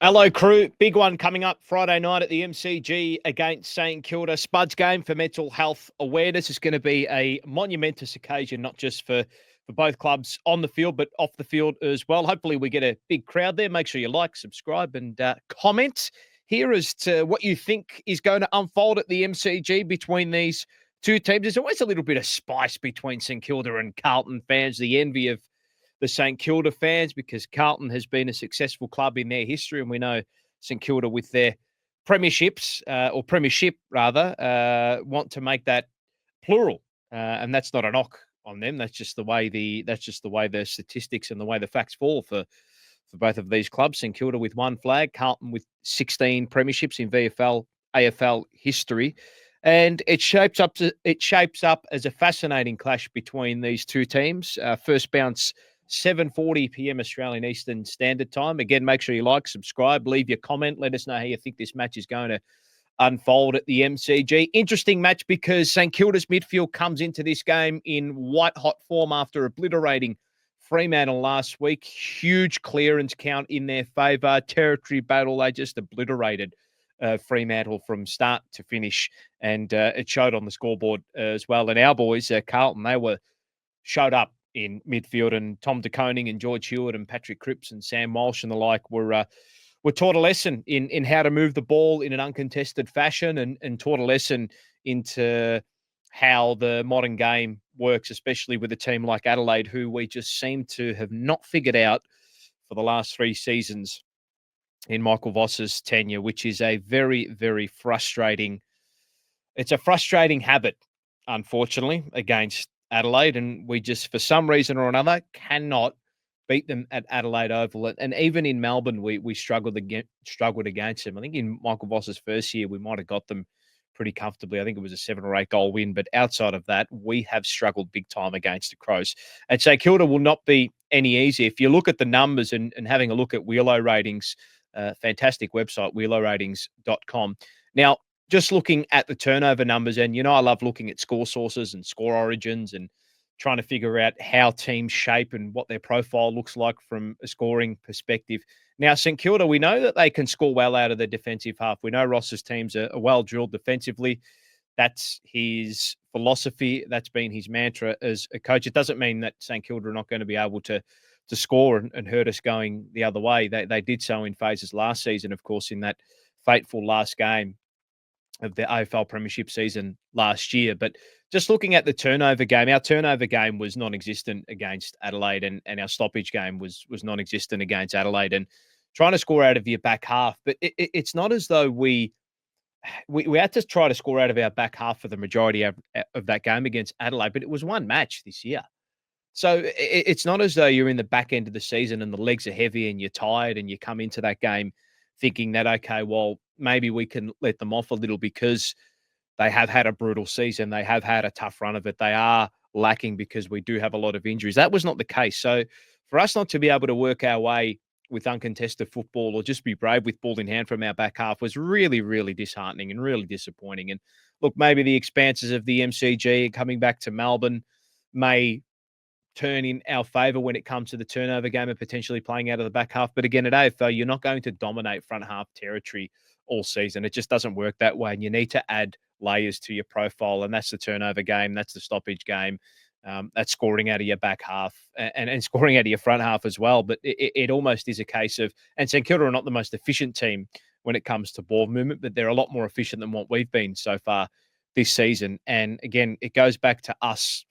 Hello, crew. Big one coming up Friday night at the MCG against St Kilda. Spuds game for mental health awareness. Is going to be a monumentous occasion, not just for both clubs on the field, but off the field as well. Hopefully we get a big crowd there. Make sure you like, subscribe, and comment here as to what you think is going to unfold at the MCG between these two teams. There's always a little bit of spice between St Kilda and Carlton fans, the envy of the St Kilda fans, because Carlton has been a successful club in their history, and we know St Kilda with their premierships or premiership rather want to make that plural, and that's not a knock on them. That's just the way the statistics and the way the facts fall for both of these clubs. St Kilda with one flag, Carlton with 16 premierships in VFL AFL history. And it shapes up as a fascinating clash between these two teams. First bounce 7:40 p.m. Australian Eastern Standard Time. Again, make sure you like, subscribe, leave your comment. Let us know how you think this match is going to unfold at the MCG. Interesting match because St Kilda's midfield comes into this game in white-hot form after obliterating Fremantle last week. Huge clearance count in their favour. Territory battle, they just obliterated Fremantle from start to finish, and it showed on the scoreboard as well. And our boys, Carlton, they showed up in midfield, and Tom De Koning and George Hewitt and Patrick Cripps and Sam Walsh and the like were taught a lesson in how to move the ball in an uncontested fashion, and taught a lesson into how the modern game works, especially with a team like Adelaide, who we just seem to have not figured out for the last 3 seasons in Michael Voss's tenure, which is a very, very frustrating. It's a frustrating habit, unfortunately, against Adelaide, and we just, for some reason or another, cannot beat them at Adelaide Oval. And even in Melbourne, we struggled against them. I think in Michael Voss's first year, we might have got them pretty comfortably. I think it was a 7 or 8 goal win. But outside of that, we have struggled big time against the Crows. And St Kilda will not be any easier. If you look at the numbers and having a look at Wheelo Ratings, fantastic website, wheeloratings.com. Now, just looking at the turnover numbers, and I love looking at score sources and score origins and trying to figure out how teams shape and what their profile looks like from a scoring perspective. Now, St Kilda, we know that they can score well out of the defensive half. We know Ross's teams are well drilled defensively. That's his philosophy. That's been his mantra as a coach. It doesn't mean that St Kilda are not going to be able to score and hurt us going the other way. They did so in phases last season, of course, in that fateful last game of the AFL Premiership season last year. But just looking at the turnover game, our turnover game was non-existent against Adelaide, and our stoppage game was non-existent against Adelaide. And trying to score out of your back half, but it's not as though we had to try to score out of our back half for the majority of that game against Adelaide, but it was one match this year. So it's not as though you're in the back end of the season and the legs are heavy and you're tired and you come into that game thinking that, okay, well, maybe we can let them off a little because they have had a brutal season. They have had a tough run of it. They are lacking because we do have a lot of injuries. That was not the case. So for us not to be able to work our way with uncontested football or just be brave with ball in hand from our back half was really, really disheartening and really disappointing. And look, maybe the expanses of the MCG coming back to Melbourne may turn in our favour when it comes to the turnover game and potentially playing out of the back half. But again, at AFL, you're not going to dominate front half territory all season. It just doesn't work that way. And you need to add layers to your profile. And that's the turnover game. That's the stoppage game. That's scoring out of your back half and scoring out of your front half as well. But it almost is a case of, and St Kilda are not the most efficient team when it comes to ball movement, but they're a lot more efficient than what we've been so far this season. And again, it goes back to us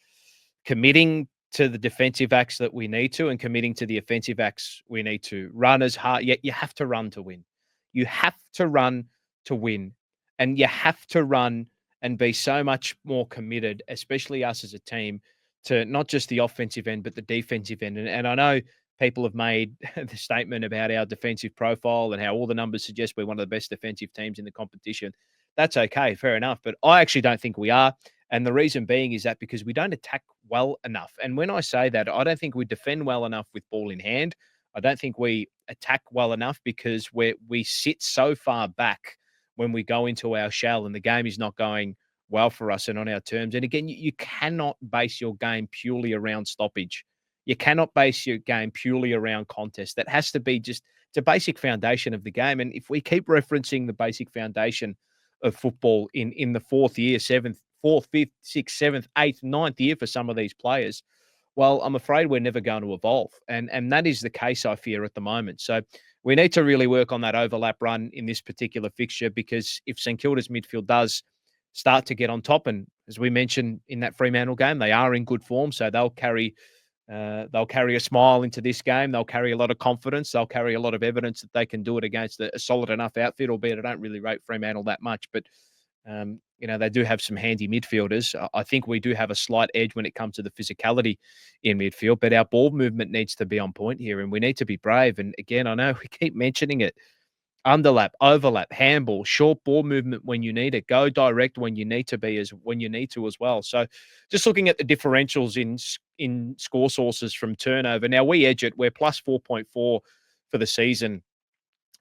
committing to the defensive acts that we need to and committing to the offensive acts we need to. Run as hard. Yet you have to run to win. You have to run to win. And you have to run and be so much more committed, especially us as a team, to not just the offensive end, but the defensive end. And I know people have made the statement about our defensive profile and how all the numbers suggest we're one of the best defensive teams in the competition. That's okay, fair enough. But I actually don't think we are. And the reason being is that because we don't attack well enough. And when I say that, I don't think we defend well enough with ball in hand. I don't think we attack well enough because we sit so far back when we go into our shell and the game is not going well for us and on our terms. And again, you cannot base your game purely around stoppage. You cannot base your game purely around contest. That has to be just it's a basic foundation of the game. And if we keep referencing the basic foundation of football in the fourth year, fourth, fifth, sixth, seventh, eighth, ninth year for some of these players, well, I'm afraid we're never going to evolve. And that is the case, I fear, at the moment. So we need to really work on that overlap run in this particular fixture, because if St Kilda's midfield does start to get on top, and as we mentioned in that Fremantle game, they are in good form, so they'll carry a smile into this game. They'll carry a lot of confidence. They'll carry a lot of evidence that they can do it against a solid enough outfit, albeit I don't really rate Fremantle that much. But, they do have some handy midfielders. I think we do have a slight edge when it comes to the physicality in midfield, but our ball movement needs to be on point here, and we need to be brave. And again, I know we keep mentioning it. Underlap, overlap, handball, short ball movement when you need it, go direct when you need to be as when you need to as well. So just looking at the differentials in score sources from turnover. Now we edge it. We're plus 4.4 for the season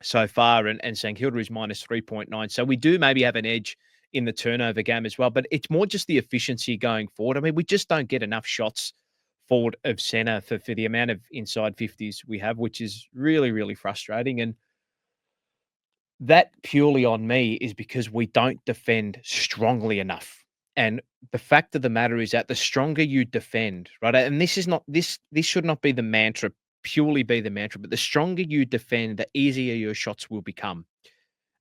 so far, and St Kilda is minus 3.9. So we do maybe have an edge in the turnover game as well, but it's more just the efficiency going forward. I mean, we just don't get enough shots forward of centre for the amount of inside 50s we have, which is really, really frustrating. And that purely on me is because we don't defend strongly enough. And the fact of the matter is that the stronger you defend, right? And this is not this should not be the mantra, purely be the mantra, but the stronger you defend, the easier your shots will become.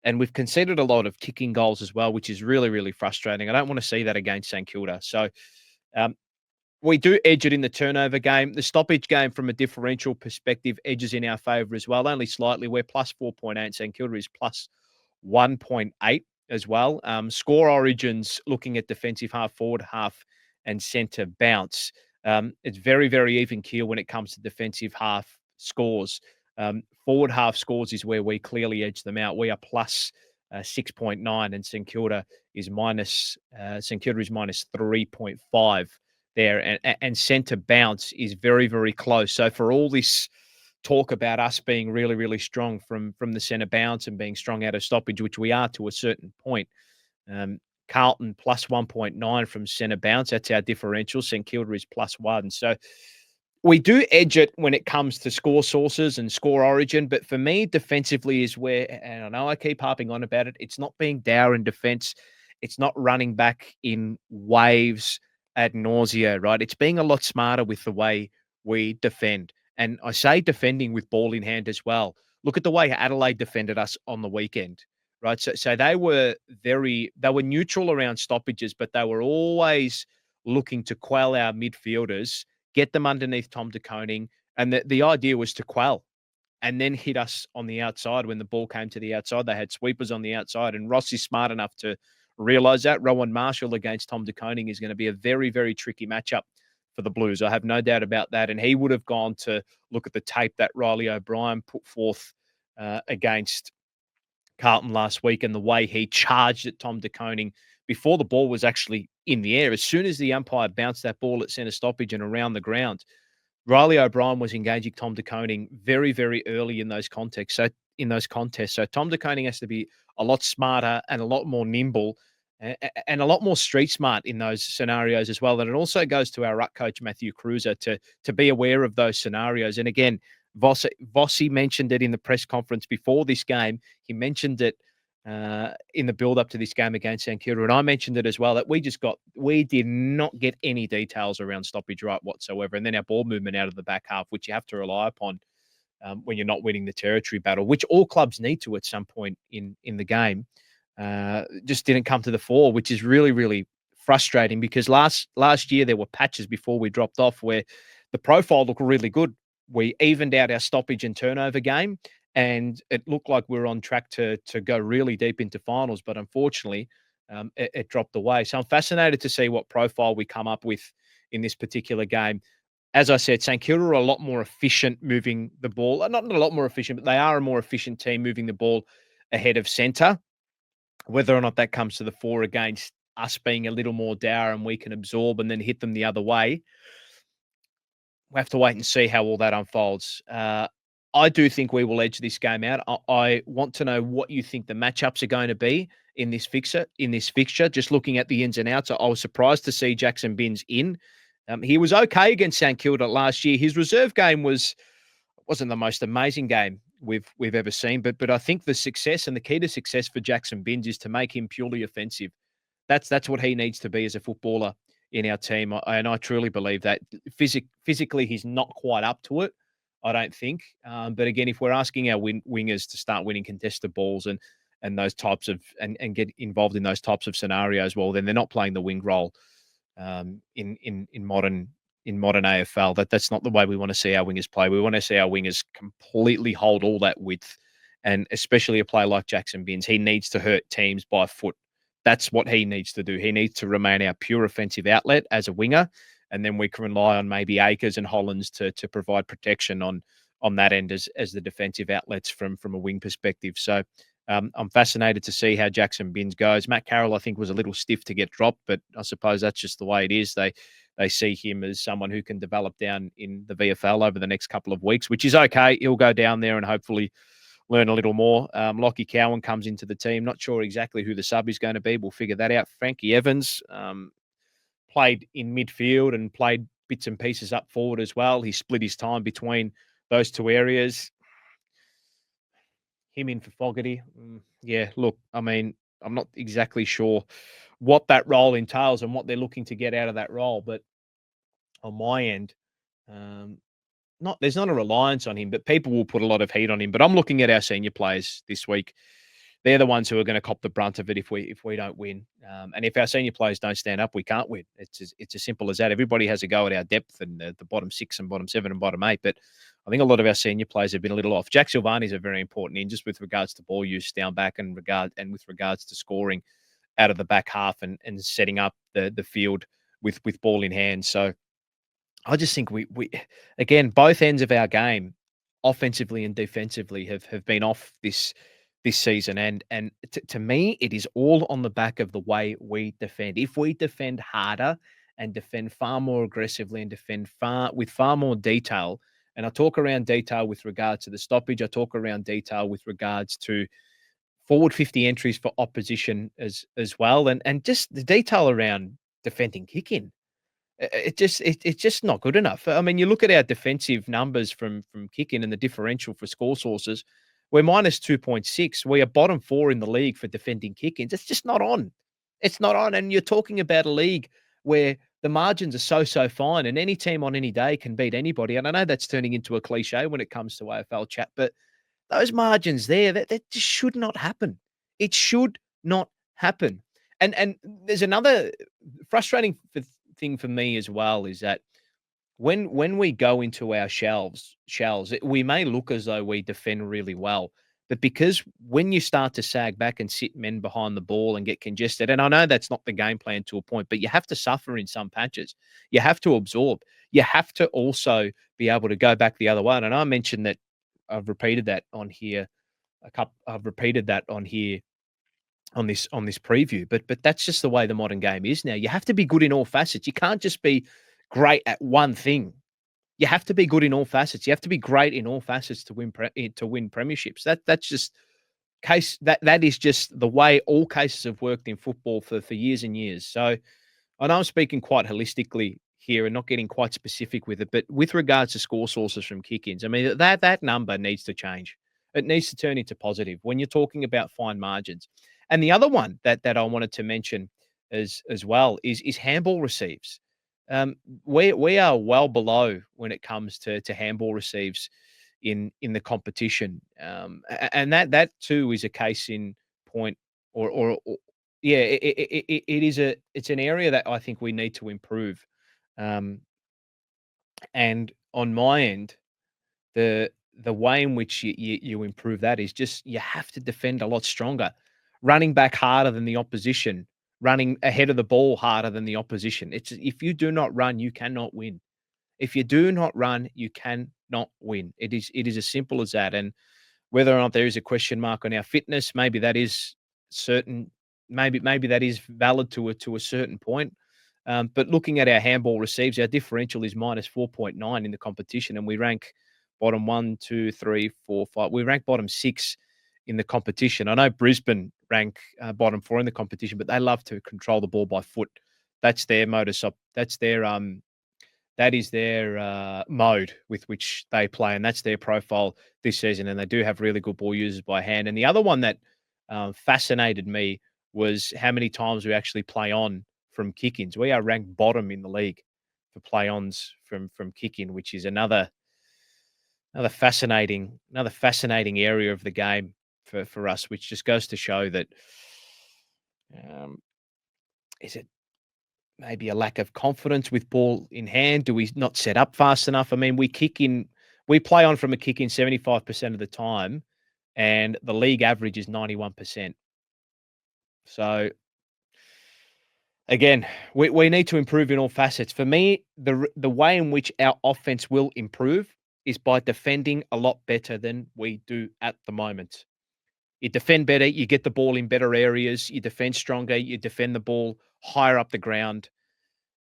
And we've conceded a lot of kicking goals as well, which is really, really frustrating. I don't want to see that against St Kilda. So um, we do edge it in the turnover game. The stoppage game, from a differential perspective, edges in our favour as well, only slightly. We're plus 4.8. St Kilda is plus 1.8 as well. Score origins, looking at defensive half, forward half, and centre bounce. It's very, very even keel when it comes to defensive half scores. Forward half scores is where we clearly edge them out. We are plus 6.9, and St Kilda is minus 3.5 there, and centre bounce is very, very close. So for all this talk about us being really, really strong from the centre bounce and being strong out of stoppage, which we are to a certain point, Carlton plus 1.9 from centre bounce. That's our differential. St Kilda is plus 1. So we do edge it when it comes to score sources and score origin, but for me, defensively is where, and I know I keep harping on about it, it's not being dour in defence. It's not running back in waves ad nausea, right? It's being a lot smarter with the way we defend. And I say defending with ball in hand as well. Look at the way Adelaide defended us on the weekend, right? So they were neutral around stoppages, but they were always looking to quell our midfielders, get them underneath Tom De Koning, and the idea was to quell and then hit us on the outside when the ball came to the outside. They had sweepers on the outside, and Ross is smart enough to realise that. Rowan Marshall against Tom De Koning is going to be a very, very tricky matchup for the Blues. I have no doubt about that, and he would have gone to look at the tape that Riley O'Brien put forth against Carlton last week, and the way he charged at Tom De Koning before the ball was actually in the air. As soon as the umpire bounced that ball at centre stoppage and around the ground, Riley O'Brien was engaging Tom De Koning very, very early in those contests. So Tom De Koning has to be a lot smarter and a lot more nimble and a lot more street smart in those scenarios as well. And it also goes to our ruck coach, Matthew Cruiser, to be aware of those scenarios. And again, Vossi mentioned it in the press conference before this game. He mentioned it in the build-up to this game against St Kilda, and I mentioned it as well, that we did not get any details around stoppage right whatsoever, and then our ball movement out of the back half, which you have to rely upon when you're not winning the territory battle, which all clubs need to at some point in the game, just didn't come to the fore, which is really, really frustrating, because last year there were patches before we dropped off where the profile looked really good. We evened out our stoppage and turnover game, and it looked like we were on track to go really deep into finals, but unfortunately, it dropped away. So I'm fascinated to see what profile we come up with in this particular game. As I said, St Kilda are a lot more efficient moving the ball. Not a lot more efficient, but they are a more efficient team moving the ball ahead of centre. Whether or not that comes to the fore against us being a little more dour and we can absorb and then hit them the other way, we have to wait and see how all that unfolds. I do think we will edge this game out. I want to know what you think the matchups are going to be in this fixture. Just looking at the ins and outs, I was surprised to see Jackson Binns in. He was okay against St Kilda last year. His reserve game wasn't the most amazing game we've ever seen, but I think the success and the key to success for Jackson Binns is to make him purely offensive. That's what he needs to be as a footballer in our team, and I truly believe that. Physically, he's not quite up to it, I don't think. But again, if we're asking our wingers to start winning contested balls and those types of and get involved in those types of scenarios, well, then they're not playing the wing role in modern AFL. That's not the way we want to see our wingers play. We want to see our wingers completely hold all that width, and especially a player like Jackson Binns, he needs to hurt teams by foot. That's what he needs to do. He needs to remain our pure offensive outlet as a winger, and then we can rely on maybe Akers and Hollands to provide protection on that end as the defensive outlets from a wing perspective. So I'm fascinated to see how Jackson Binns goes. Matt Carroll, I think, was a little stiff to get dropped, but I suppose that's just the way it is. They see him as someone who can develop down in the VFL over the next couple of weeks, which is okay. He'll go down there and hopefully learn a little more. Lockie Cowan comes into the team. Not sure exactly who the sub is going to be. We'll figure that out. Frankie Evans played in midfield and played bits and pieces up forward as well. He split his time between those two areas. Him in for Fogarty. Yeah, look, I mean, I'm not exactly sure what that role entails and what they're looking to get out of that role, but on my end, um, there's not a reliance on him, but people will put a lot of heat on him. But I'm looking at our senior players this week. They're the ones who are going to cop the brunt of it if we don't win. And if our senior players don't stand up, we can't win. It's as simple as that. Everybody has a go at our depth and the bottom 6 and bottom 7 and bottom 8. But I think a lot of our senior players have been a little off. Jack Silvani's a very important in just with regards to ball use down back and with regards to scoring out of the back half and setting up the field with ball in hand. So I just think we again, both ends of our game, offensively and defensively, have been off this season. And to me, it is all on the back of the way we defend. If we defend harder and defend far more aggressively and defend far more detail, and I talk around detail with regards to the stoppage, I talk around detail with regards to forward 50 entries for opposition as well, and just the detail around defending kick in. It's just not good enough. I mean, you look at our defensive numbers from kicking and the differential for score sources. We're minus 2.6. We are bottom 4 in the league for defending kick-ins. It's just not on. It's not on. And you're talking about a league where the margins are so fine, and any team on any day can beat anybody. And I know that's turning into a cliche when it comes to AFL chat, but those margins there, that just should not happen. It should not happen. And there's another frustrating thing for me as well is that when we go into our shells, we may look as though we defend really well, but because when you start to sag back and sit men behind the ball and get congested, and I know that's not the game plan to a point, but you have to suffer in some patches. You have to absorb. You have to also be able to go back the other way. And I mentioned that I've repeated that on here I've repeated that on here on this preview, but that's just the way the modern game is now. You have to be good in all facets. You can't just be great at one thing. You have to be good in all facets. You have to be great in all facets to win premierships. That's just that is just the way all cases have worked in football for years and years. So I know I'm speaking quite holistically here and not getting quite specific with it, but with regards to score sources from kick-ins, I mean that number needs to change. It needs to turn into positive when you're talking about fine margins. And the other one that I wanted to mention as well is handball receives. Um, we are well below when it comes to handball receives in the competition, and that too is a case in point, or yeah, it's an area that I think we need to improve. Um, and on my end, the way in which you improve that is just you have to defend a lot stronger, running back harder than the opposition, running ahead of the ball harder than the opposition. It's if you do not run, you cannot win. If you do not run, you cannot win. It is as simple as that. And whether or not there is a question mark on our fitness, maybe that is certain. Maybe that is valid to a certain point. But looking at our handball receives, our differential is minus 4.9 in the competition, and we rank bottom 1, 2, 3, 4, 5. We rank bottom 6 in the competition. I know Brisbane rank bottom 4 in the competition, but they love to control the ball by foot. That's their modus op. That's their That is their mode with which they play, and that's their profile this season. And they do have really good ball users by hand. And the other one that fascinated me was how many times we actually play on from kick-ins. We are ranked bottom in the league for play-ons from kick-in, which is another fascinating area of the game for us, which just goes to show that um, is it maybe a lack of confidence with ball in hand? Do we not set up fast enough? I mean, we play on from a kick in 75% of the time, and the league average is 91%. So again, we need to improve in all facets. For me, the way in which our offense will improve is by defending a lot better than we do at the moment. You defend better, you get the ball in better areas, you defend stronger, you defend the ball higher up the ground,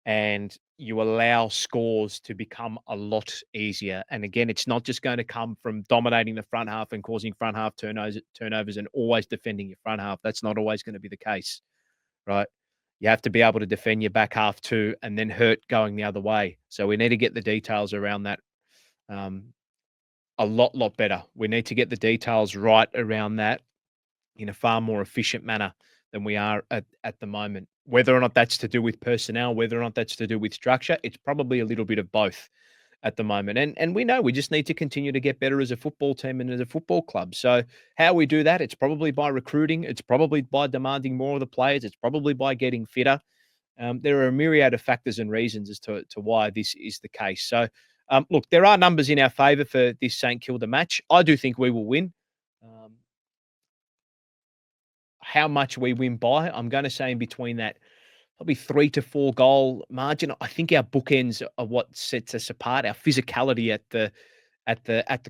and you allow scores to become a lot easier. And again, it's not just going to come from dominating the front half and causing front half turnovers and always defending your front half. That's not always going to be the case, right? You have to be able to defend your back half too, and then hurt going the other way. So we need to get the details around that um, a lot better. We need to get the details right around that in a far more efficient manner than we are at the moment. Whether or not that's to do with personnel, whether or not that's to do with structure, it's probably a little bit of both at the moment. And we know we just need to continue to get better as a football team and as a football club. So how we do that, it's probably by recruiting, it's probably by demanding more of the players, it's probably by getting fitter. There are a myriad of factors and reasons as to why this is the case. So look, there are numbers in our favour for this St Kilda match. I do think we will win. Um, how much we win by, I'm going to say in between that probably 3 to 4 goal margin. I think our bookends are what sets us apart. Our physicality at the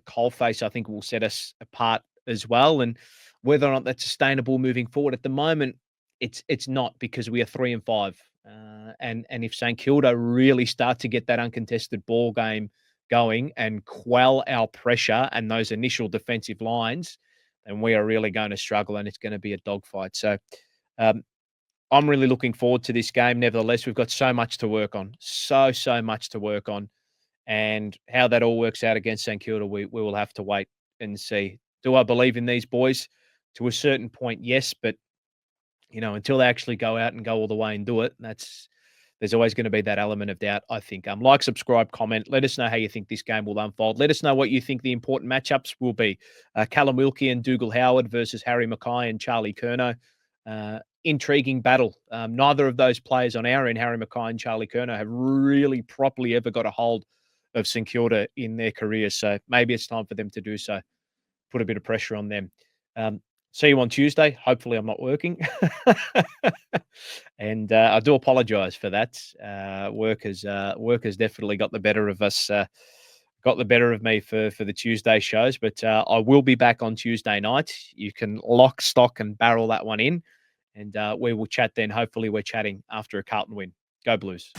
coalface, I think, will set us apart as well. And whether or not that's sustainable moving forward, at the moment, it's not, because we are 3-5. And if St Kilda really start to get that uncontested ball game going and quell our pressure and those initial defensive lines, then we are really going to struggle, and it's going to be a dogfight. So um, I'm really looking forward to this game. Nevertheless, we've got so much to work on, so much to work on, and how that all works out against St Kilda, we will have to wait and see. Do I believe in these boys? To a certain point, yes, but until they actually go out and go all the way and do it, there's always going to be that element of doubt, I think. Like, subscribe, comment. Let us know how you think this game will unfold. Let us know what you think the important matchups will be. Callum Wilkie and Dougal Howard versus Harry Mackay and Charlie Curnow. Intriguing battle. Neither of those players on our end, Harry Mackay and Charlie Curnow, have really properly ever got a hold of St Kilda in their careers. So maybe it's time for them to do so. Put a bit of pressure on them. See you on Tuesday. Hopefully, I'm not working. And I do apologise for that. Work has definitely got the better of us. Got the better of me for the Tuesday shows, but I will be back on Tuesday night. You can lock, stock, and barrel that one in, and we will chat then. Hopefully, we're chatting after a Carlton win. Go Blues.